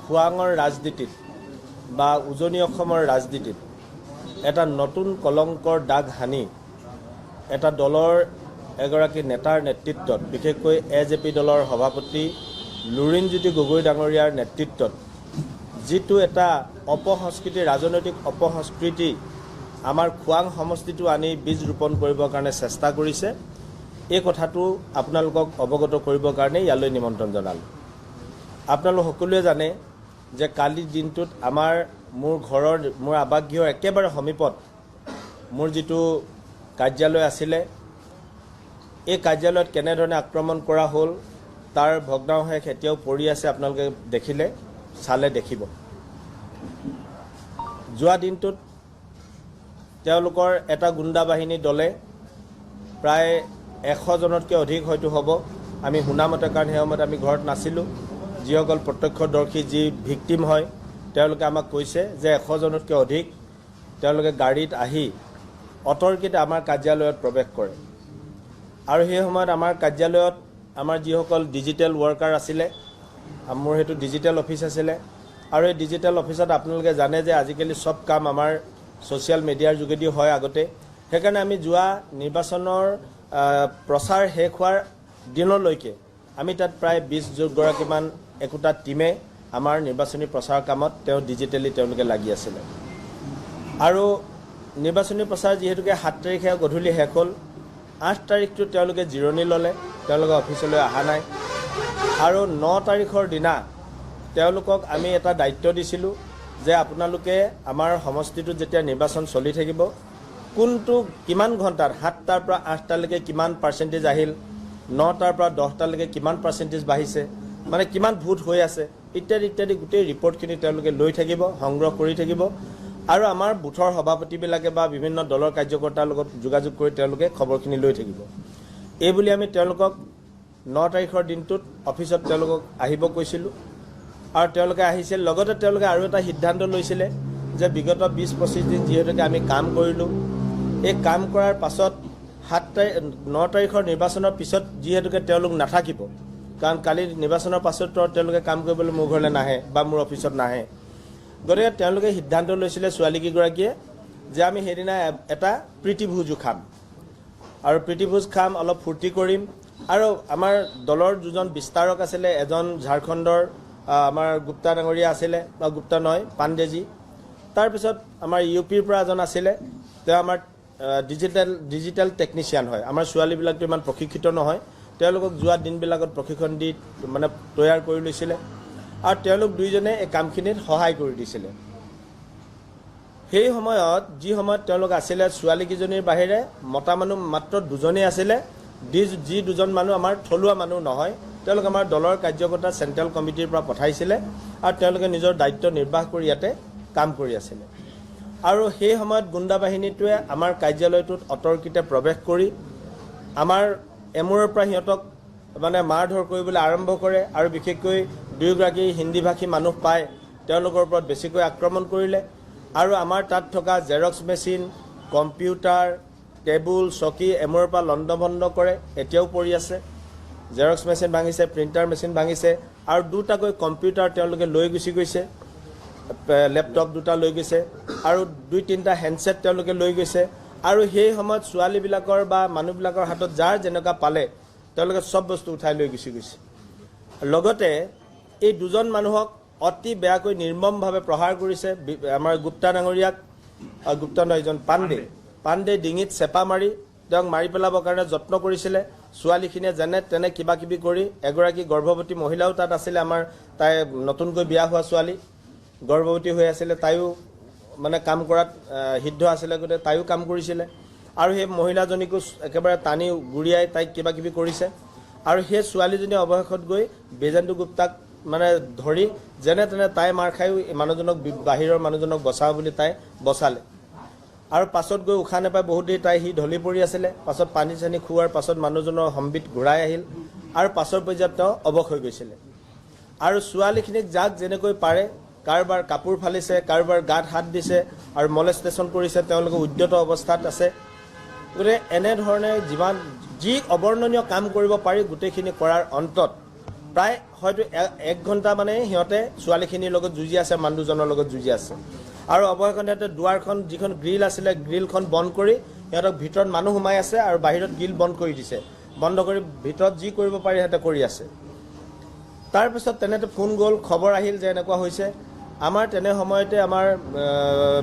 খোৱাঙৰ ৰাজনীতিত বা উজনি অসমৰ ৰাজনীতিত এটা নতুন কলংকৰ দাগ হানি এটা দলৰ এগৰাকী নেতাৰ নেতৃত্বত বিশেষকৈ AJP দলৰ সভাপতি লুৰিণজ্যোতি গগৈ ডাঙৰীয়াৰ নেতৃত্বত যিটো এটা অপসংস্কৃতি ৰাজনৈতিক অপসংস্কৃতি আমাৰ খোৱাং সমষ্টিটো আনি বীজ ৰোপণ কৰিবৰ কাৰণে চেষ্টা কৰিছে এই কথাটো আপোনালোকক অৱগত কৰিবৰ কাৰণে ইয়ালৈ নিমন্ত্ৰণ জনালোঁ। আপোনালোক সকলোৱে জানে যে কালি দিনটোত মোৰ আৱাসগৃহৰ একেবাৰে সমীপত মোৰ যিটো কাৰ্যালয় আছিলে এই কাৰ্যালয়ত কেনেধৰণে আক্ৰমণ কৰা হ'ল তাৰ ভগ্নাৱশেষ এতিয়াও পৰি আছে। আপোনালোকে দেখিলে চালে দেখিব। যোৱা দিনটোত তেওঁলোকৰ এটা গুণ্ডা বাহিনী দলে প্ৰায় 100 জনতকৈ অধিক হয়তো হ'ব, আমি শুনামতে, কাৰণ সেই সময়ত আমি ঘৰত নাছিলোঁ। যিসকল প্ৰত্যক্ষদৰ্শী যি ভিক্টিম হয় তেওঁলোকে আমাক কৈছে যে 100 জনতকৈ অধিক তেওঁলোকে গাড়ীত আহি অতৰ্কিতে আমাৰ কাৰ্যালয়ত প্ৰৱেশ কৰে। আৰু সেই সময়ত আমাৰ কাৰ্যালয়ত আমাৰ যিসকল ডিজিটেল ৱৰ্কাৰ আছিলে, মোৰ সেইটো ডিজিটেল অফিচ আছিলে, আৰু এই ডিজিটেল অফিচত আপোনালোকে জানে যে আজিকালি চব কাম আমাৰ ছ'চিয়েল মিডিয়াৰ যোগেদি হয় আগতে। সেইকাৰণে আমি যোৱা নিৰ্বাচনৰ প্ৰচাৰ শেষ হোৱাৰ দিনলৈকে আমি তাত প্ৰায় 20 গৰাকীমান একোটা টীমে আমাৰ নিৰ্বাচনী প্ৰচাৰ কামত ডিজিটেলি তেওঁলোকে লাগি আছিলে। আৰু নিৰ্বাচনী প্ৰচাৰ যিহেতুকে 7 তাৰিখে গধূলি শেষ হ'ল, 8 তাৰিখটো তেওঁলোকে জিৰণি ল'লে, তেওঁলোকে অফিচলৈ অহা নাই। আৰু 9 তাৰিখৰ দিনা তেওঁলোকক আমি এটা দায়িত্ব দিছিলোঁ যে আপোনালোকে আমাৰ সমষ্টিটোত যেতিয়া নিৰ্বাচন চলি থাকিব কোনটো কিমান ঘণ্টাত 7টাৰ পৰা 8টালৈকে কিমান পাৰ্চেণ্টেজ আহিল, 9টাৰ পৰা 10টালৈকে কিমান পাৰ্চেণ্টেজ বাঢ়িছে, মানে কিমান ভোট হৈ আছে ইত্যাদি ইত্যাদি গোটেই ৰিপৰ্টখিনি তেওঁলোকে লৈ থাকিব, সংগ্ৰহ কৰি থাকিব। আৰু আমাৰ বুথৰ সভাপতিবিলাকে বা বিভিন্ন দলৰ কাৰ্যকৰ্তাৰ লগত যোগাযোগ কৰি তেওঁলোকে খবৰখিনি লৈ থাকিব। এই বুলি আমি তেওঁলোকক 9 তাৰিখৰ দিনটোত অফিচত তেওঁলোকক আহিব কৈছিলোঁ। আৰু তেওঁলোকে আহিছিল। লগতে তেওঁলোকে আৰু এটা সিদ্ধান্ত লৈছিলে যে বিগত 20-25 দিন যিহেতুকে আমি কাম কৰিলোঁ, এই কাম কৰাৰ পাছত 9 তাৰিখৰ নিৰ্বাচনৰ পিছত যিহেতুকে তেওঁলোক নাথাকিব, কাৰণ কালি নিৰ্বাচনৰ পাছত তেওঁলোকে কাম কৰিবলৈ মোৰ ঘৰলৈ নাহে বা মোৰ অফিচত নাহে। গতিকে তেওঁলোকে সিদ্ধান্ত লৈছিলে ছোৱালীকেইগৰাকীয়ে যে আমি সেইদিনা এটা প্ৰীতিভোজো খাম, আৰু প্ৰীতিভোজ খাম, অলপ ফূৰ্তি কৰিম। আৰু আমাৰ দলৰ দুজন বিস্তাৰক আছিলে, এজন ঝাৰখণ্ডৰ আমাৰ গুপ্তা ডাঙৰীয়া আছিলে, বা গুপ্তা নহয় পাণ্ডেজী, তাৰপিছত আমাৰ UPৰ পৰা এজন আছিলে, তেওঁ আমাৰ ডিজিটেল টেকনিচিয়ান হয়। আমাৰ ছোৱালীবিলাকতো ইমান প্ৰশিক্ষিত নহয়, তেওঁলোকক যোৱা দিনবিলাকত প্ৰশিক্ষণ দি মানে তৈয়াৰ কৰি লৈছিলে, আৰু তেওঁলোক দুইজনে এই কামখিনিত সহায় কৰি দিছিলে। সেই সময়ত যি সময়ত তেওঁলোক আছিলে, ছোৱালীকেইজনীৰ বাহিৰে মতা মানুহ মাত্ৰ 2জনেই আছিলে, যি 2জন মানুহ আমাৰ থলুৱা মানুহ নহয়, তেওঁলোক আমাৰ দলৰ কাৰ্যকৰ্তা চেণ্ট্ৰেল কমিটিৰ পৰা পঠাইছিলে, আৰু তেওঁলোকে নিজৰ দায়িত্ব নিৰ্বাহ কৰি ইয়াতে কাম কৰি আছিলে। আৰু সেই সময়ত গুণ্ডা বাহিনীটোৱে আমাৰ কাৰ্যালয়টোত অতৰ্কিতে প্ৰৱেশ কৰি আমাৰ এমূৰৰ পৰা সিহঁতক মানে মাৰ ধৰ কৰিবলৈ আৰম্ভ কৰে, আৰু বিশেষকৈ 2গৰাকী হিন্দীভাষী মানুহ পাই তেওঁলোকৰ ওপৰত বেছিকৈ আক্ৰমণ কৰিলে। আৰু আমাৰ তাত থকা জেৰক্স মেচিন, কম্পিউটাৰ, টেবুল, চকী এমূৰৰ পৰা লণ্ডভণ্ড কৰে, এতিয়াও পৰি আছে। জেৰক্স মেচিন ভাঙিছে, প্ৰিণ্টাৰ মেচিন ভাঙিছে, আৰু 2টাকৈ কম্পিউটাৰ তেওঁলোকে লৈ গুচি গৈছে, লেপটপ 2টা লৈ গৈছে, আৰু 2-3টা হেণ্ডছেট তেওঁলোকে লৈ গৈছে। আৰু সেই সময়ত ছোৱালীবিলাকৰ বা মানুহবিলাকৰ হাতত যাৰ যেনেকুৱা পালে তেওঁলোকে চব বস্তু উঠাই লৈ গুচি গৈছে। লগতে এই 2জন মানুহক অতি বেয়াকৈ নিৰ্মমভাৱে প্ৰহাৰ কৰিছে। আমাৰ গুপ্তা ডাঙৰীয়াক, গুপ্তা নহয়, এজন পাণ্ডে ডিঙিত চেপা মাৰি তেওঁক মাৰি পেলাবৰ কাৰণে যত্ন কৰিছিলে। ছোৱালীখিনিয়ে যেনে তেনে কিবা কিবি কৰি, এগৰাকী গৰ্ভৱতী মহিলাও তাত আছিলে, আমাৰ তাই নতুনকৈ বিয়া হোৱা ছোৱালী, গৰ্ভৱতী হৈ আছিলে, তাইও মানে কাম কৰাত সিদ্ধ আছিলে, গতিকে তাইও কাম কৰিছিলে। আৰু সেই মহিলাজনীকো একেবাৰে টানি গুৰিয়াই তাইক কিবা কিবি কৰিছে। আৰু সেই ছোৱালীজনী অৱশেষত গৈ বিজেন্দু গুপ্তাক মানে ধৰি যেনে তেনে তাই মাৰ খায়ো মানুহজনক, বাহিৰৰ মানুহজনক বচাওঁ বুলি তাই বচালে। আৰু পাছত গৈ উশাহ নাপাই বহুত দেৰি সি ঢলি পৰি আছিলে। পাছত পানী চানী খুওৱাৰ পাছত মানুহজনৰ সম্বিত ঘূৰাই আহিল, আৰু পাছৰ পৰ্যায়ত তেওঁ অৱশ হৈ গৈছিলে। আৰু ছোৱালীখিনিক যাক যেনেকৈ পাৰে, কাৰোবাৰ কাপোৰ ফালিছে, কাৰোবাৰ গাত হাত দিছে, আৰু মলেষ্টেশ্যন কৰিছে, তেওঁলোকে উদ্যত অৱস্থাত আছে। গতিকে এনেধৰণে যি অৱৰ্ণনীয় কাম কৰিব পাৰি গোটেইখিনি কৰাৰ অন্তত প্ৰায় হয়তো 1 ঘণ্টা মানে সিহঁতে ছোৱালীখিনিৰ লগত যুঁজি আছে, মানুহজনৰ লগত যুঁজি আছে। আৰু অৱশেষত দুৱাৰখন যিখন গ্ৰিল আছিলে গ্ৰিলখন বন্ধ কৰি সিহঁতক ভিতৰত মানুহ সোমাই আছে আৰু বাহিৰত গ্ৰিল বন্ধ কৰি দিছে। বন্ধ কৰি ভিতৰত যি কৰিব পাৰি সিহঁতে কৰি আছে। তাৰপিছত তেনেতে ফোন গ'ল, খবৰ আহিল যে এনেকুৱা হৈছে। আমাৰ তেনে সময়তে আমাৰ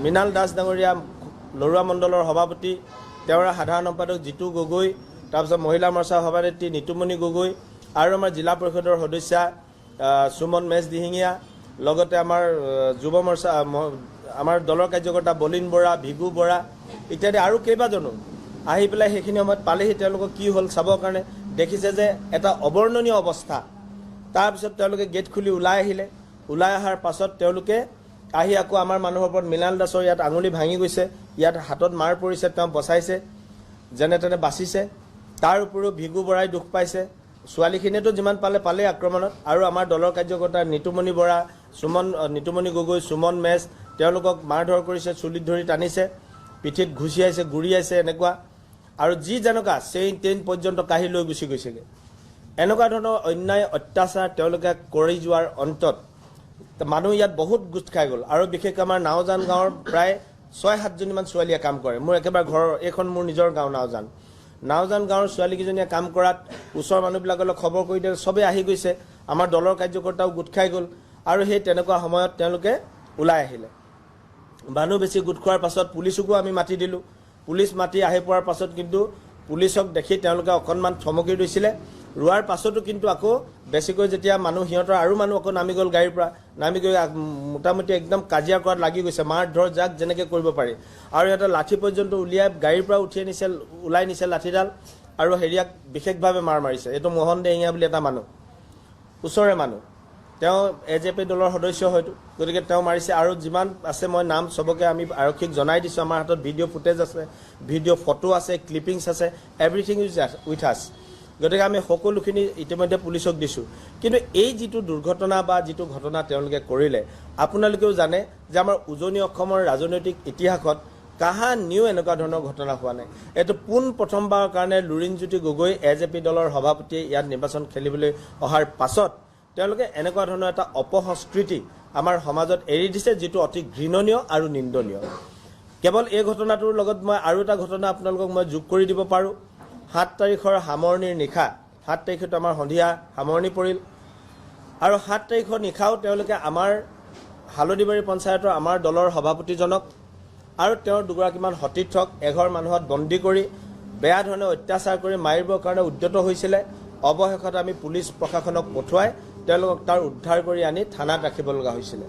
মৃণাল দাস ডাঙৰীয়া লৰুৱা মণ্ডলৰ সভাপতি, তেওঁৰ সাধাৰণ সম্পাদক জিতু গগৈ, তাৰপিছত মহিলা মৰ্চাৰ সভানেত্ৰী নিতুমণি গগৈ আৰু আমাৰ জিলা পৰিষদৰ সদস্যা সুমন মেছ দিহিঙীয়া, লগতে আমাৰ যুৱ মৰ্চা আমাৰ দলৰ কাৰ্যকৰ্তা বলিন বৰা, ভিগু বৰা ইত্যাদি আৰু কেইবাজনো আহি পেলাই সেইখিনি সময়ত পালেহি। তেওঁলোকক কি হ'ল চাবৰ কাৰণে দেখিছে যে এটা অবৰ্ণনীয় অৱস্থা। তাৰপিছত তেওঁলোকে গেট খুলি ওলাই আহিলে। ওলাই অহাৰ পাছত তেওঁলোকে আহি আকৌ আমাৰ মানুহৰ ওপৰত মৃণাল দাসৰ ইয়াত আঙুলি ভাঙি গৈছে, ইয়াত হাতত মাৰ পৰিছে, তেওঁ বচাইছে, যেনে তেনে বাচিছে। তাৰ উপৰিও ভিগু বৰাই দুখ পাইছে। ছোৱালীখিনিয়েতো যিমান পালে আক্ৰমণত। আৰু আমাৰ দলৰ কাৰ্যকৰ্তা নিতুমণি বৰা, নিতুমণি গগৈ, সুমন মেছ তেওঁলোকক মাৰ ধৰ কৰিছে, চুলিত ধৰি টানিছে, পিঠিত ঘুচিয়াইছে, গুৰিয়াইছে এনেকুৱা। আৰু যি যেনেকুৱা চেইন টেইন পৰ্যন্ত কাঢ়ি লৈ গুচি গৈছেগৈ। এনেকুৱা ধৰণৰ অন্যায় অত্যাচাৰ তেওঁলোকে কৰি যোৱাৰ অন্তত মানুহ ইয়াত বহুত গোট খাই গ'ল। আৰু বিশেষকৈ আমাৰ নাওজান গাঁৱৰ প্ৰায় 6-7জনীমান ছোৱালীয়ে কাম কৰে। মোৰ একেবাৰে ঘৰৰ এইখন মোৰ নিজৰ গাঁও নাওজান গাঁৱৰ ছোৱালীকেইজনীয়ে কাম কৰাত ওচৰৰ মানুহবিলাকলৈ খবৰ কৰি দিয়ে, চবেই আহি গৈছে। আমাৰ দলৰ কাৰ্যকৰ্তাও গোট খাই গ'ল। আৰু সেই তেনেকুৱা সময়ত তেওঁলোকে ওলাই আহিলে। মানুহ বেছি গোট খোৱাৰ পাছত পুলিচকো আমি মাতি দিলোঁ। পুলিচ মাতি আহি পোৱাৰ পাছত কিন্তু পুলিচক দেখি তেওঁলোকে অকণমান থমকি ৰৈছিলে। ৰোৱাৰ পাছতো কিন্তু আকৌ বেছিকৈ যেতিয়া মানুহ সিহঁতৰ আৰু মানুহ আকৌ নামি গ'ল গাড়ীৰ পৰা, নামি গৈ মোটামুটি একদম কাজিয়া কৰাত লাগি গৈছে, মাৰ ধৰ যাক যেনেকৈ কৰিব পাৰি। আৰু সিহঁতে লাঠি পৰ্যন্ত উলিয়াই গাড়ীৰ পৰা ওলাই নিছে লাঠিডাল, আৰু হেৰিয়াক বিশেষভাৱে মাৰ মাৰিছে। এইটো মোহন দেহিঙীয়া বুলি এটা মানুহ, ওচৰৰে মানুহ, তেওঁ AJP দলৰ সদস্য হয়তো, গতিকে তেওঁ মাৰিছে। আৰু যিমান আছে মই নাম চবকে আমি আৰক্ষীক জনাই দিছোঁ। আমাৰ হাতত ভিডিঅ' ফুটেজ আছে, ভিডিঅ' ফটো আছে, ক্লিপিংছ আছে, এভৰিথিং ইজ উইথ আছ। গতিকে আমি সকলোখিনি ইতিমধ্যে পুলিচক দিছোঁ। কিন্তু এই যিটো দুৰ্ঘটনা বা যিটো ঘটনা তেওঁলোকে কৰিলে, আপোনালোকেও জানে যে আমাৰ উজনি অসমৰ ৰাজনৈতিক ইতিহাসত কাহানিও এনেকুৱা ধৰণৰ ঘটনা হোৱা নাই। এইটো প্ৰথমবাৰৰ কাৰণে লুৰিণজ্যোতি গগৈ AJP দলৰ সভাপতিয়ে ইয়াত নিৰ্বাচন খেলিবলৈ অহাৰ পাছত তেওঁলোকে এনেকুৱা ধৰণৰ এটা অপসংস্কৃতি আমাৰ সমাজত এৰি দিছে, যিটো অতি ঘৃণনীয় আৰু নিন্দনীয়। কেৱল এই ঘটনাটোৰ লগত মই আৰু এটা ঘটনা আপোনালোকক মই যোগ কৰি দিব পাৰোঁ। 7 তাৰিখৰ সামৰণিৰ নিশা, 7 তাৰিখত আমাৰ সন্ধিয়া সামৰণি পৰিল। আৰু 7 তাৰিখৰ নিশাও তেওঁলোকে আমাৰ হালধিবাৰী পঞ্চায়তৰ আমাৰ দলৰ সভাপতিজনক আৰু তেওঁৰ দুগৰাকীমান সতীৰ্থক এঘৰ মানুহত বন্দী কৰি বেয়া ধৰণে অত্যাচাৰ কৰি মাৰিবৰ কাৰণে উদ্যত হৈছিলে। অৱশেষত আমি পুলিচ প্ৰশাসনক পঠুৱাই তেওঁলোকক তাৰ উদ্ধাৰ কৰি আনি থানাত ৰাখিব লগা হৈছিলে।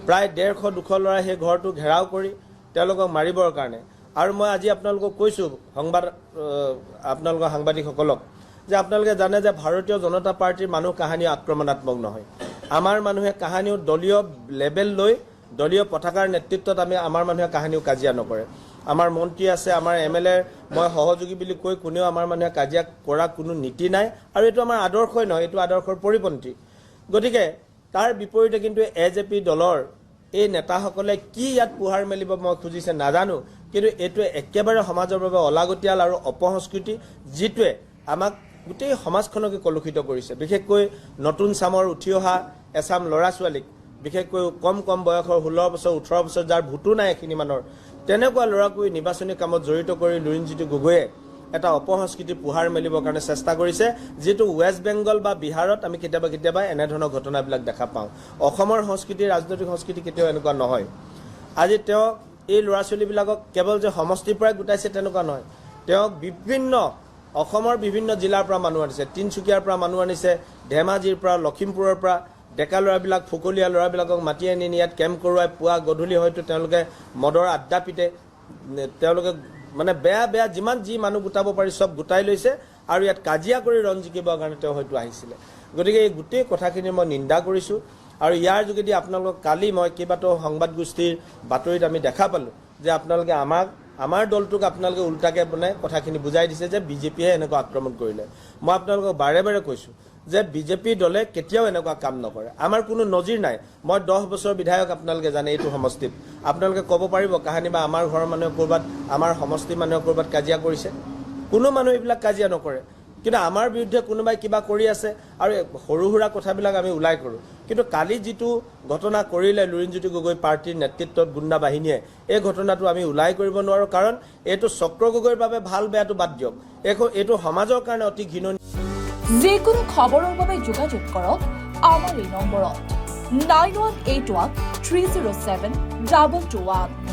প্ৰায় 150-200 ল'ৰাই সেই ঘৰটো ঘেৰাও কৰি তেওঁলোকক মাৰিবৰ কাৰণে। আৰু মই আজি আপোনালোকক কৈছোঁ, আপোনালোকৰ সাংবাদিকসকলক, যে আপোনালোকে জানে যে ভাৰতীয় জনতা পাৰ্টীৰ মানুহ কাহানিও আক্ৰমণাত্মক নহয়। আমাৰ মানুহে কাহানিও দলীয় লেবেল লৈ দলীয় পতাকাৰ নেতৃত্বত আমাৰ মানুহে কাহানিও কাজিয়া নকৰে। আমাৰ মন্ত্ৰী আছে, আমাৰ MLA মই সহযোগী বুলি কৈ কোনেও আমাৰ মানুহে কাজিয়া কৰা কোনো নীতি নাই। আৰু এইটো আমাৰ আদৰ্শই নহয়, এইটো আদৰ্শৰ পৰিপন্থী। গতিকে তাৰ বিপৰীতে কিন্তু AJP দলৰ এই নেতাসকলে কি ইয়াত পোহাৰ মেলিব মই খুজিছে নাজানো, কিন্তু এইটোৱে একেবাৰে সমাজৰ বাবে অলাগতিয়াল আৰু অপসংস্কৃতি, যিটোৱে আমাক গোটেই সমাজখনকে কলুষিত কৰিছে। বিশেষকৈ নতুন চামৰ উঠি অহা এচাম ল'ৰা ছোৱালীক, বিশেষকৈ কম বয়সৰ 16 বছৰ 18 বছৰ যাৰ ভোটো নাই এখিনিমানৰ, তেনেকুৱা ল'ৰাকো নিৰ্বাচনী কামত জড়িত কৰি লুৰিণজ্যোতি গগৈয়ে এটা অপসংস্কৃতি পোহাৰ মেলিবৰ কাৰণে চেষ্টা কৰিছে, যিটো ৱেষ্ট বেংগল বা বিহাৰত আমি কেতিয়াবা এনেধৰণৰ ঘটনাবিলাক দেখা পাওঁ। অসমৰ সংস্কৃতি, ৰাজনৈতিক সংস্কৃতি কেতিয়াও এনেকুৱা নহয়। আজি তেওঁ এই ল'ৰা ছোৱালীবিলাকক কেৱল যে সমষ্টিৰ পৰাই গোটাইছে তেনেকুৱা নহয়, তেওঁক অসমৰ বিভিন্ন জিলাৰ পৰা মানুহ আনিছে, তিনিচুকীয়াৰ পৰা মানুহ আনিছে, ধেমাজিৰ পৰা, লখিমপুৰৰ পৰা ডেকা ল'ৰাবিলাক, ফুকলীয়া ল'ৰাবিলাকক মাতি আনি ইয়াত কেম্প কৰোৱাই পুৱা গধূলি হয়তো তেওঁলোকে মদৰ আড্ডা পিতে, তেওঁলোকে মানে বেয়া যি মানুহ গোটাব পাৰি চব গোটাই লৈছে। আৰু ইয়াত কাজিয়া কৰি ৰণ জিকিবৰ কাৰণে তেওঁ হয়তো আহিছিলে। গতিকে এই গোটেই কথাখিনি মই নিন্দা কৰিছোঁ। আৰু ইয়াৰ যোগেদি আপোনালোকক কালি মই কেইবাটাও সংবাদ গোষ্ঠীৰ বাতৰিত আমি দেখা পালোঁ যে আপোনালোকে আমাৰ দলটোক আপোনালোকে উল্টাকৈ মানে কথাখিনি বুজাই দিছে যে BJPয়ে এনেকুৱা আক্ৰমণ কৰিলে। মই আপোনালোকক বাৰে কৈছোঁ যে BJP দলে কেতিয়াও এনেকুৱা কাম নকৰে। আমাৰ কোনো নজিৰ নাই। মই 10 বছৰ বিধায়ক, আপোনালোকে জানে এইটো সমষ্টিত। আপোনালোকে ক'ব পাৰিব কাহানি বা আমাৰ ঘৰৰ মানুহে ক'ৰবাত, আমাৰ সমষ্টিৰ মানুহে ক'ৰবাত কাজিয়া কৰিছে? কোনো মানুহ এইবিলাক কাজিয়া নকৰে। কিন্তু আমাৰ বিৰুদ্ধে কোনোবাই কিবা কৰি আছে আৰু সৰু সুৰা কথাবিলাক আমি ওলাই কৰোঁ কিন্তু কালি যিটো ঘটনা কৰিলে লুৰিণজ্যোতি গগৈ পাৰ্টিৰ নেতৃত্বত গুণ্ডা বাহিনীয়ে এই ঘটনাটো আমি ওলাই কৰিব নোৱাৰোঁ কাৰণ এইটো চক্ৰ গগৈৰ বাবে ভাল বেয়াটো বাদ দিয়ক এইটো সমাজৰ কাৰণে অতি ঘৃণনীয় যিকোনো খবৰৰ বাবে যোগাযোগ কৰক আমাৰ এই নম্বৰত 9181 307 2221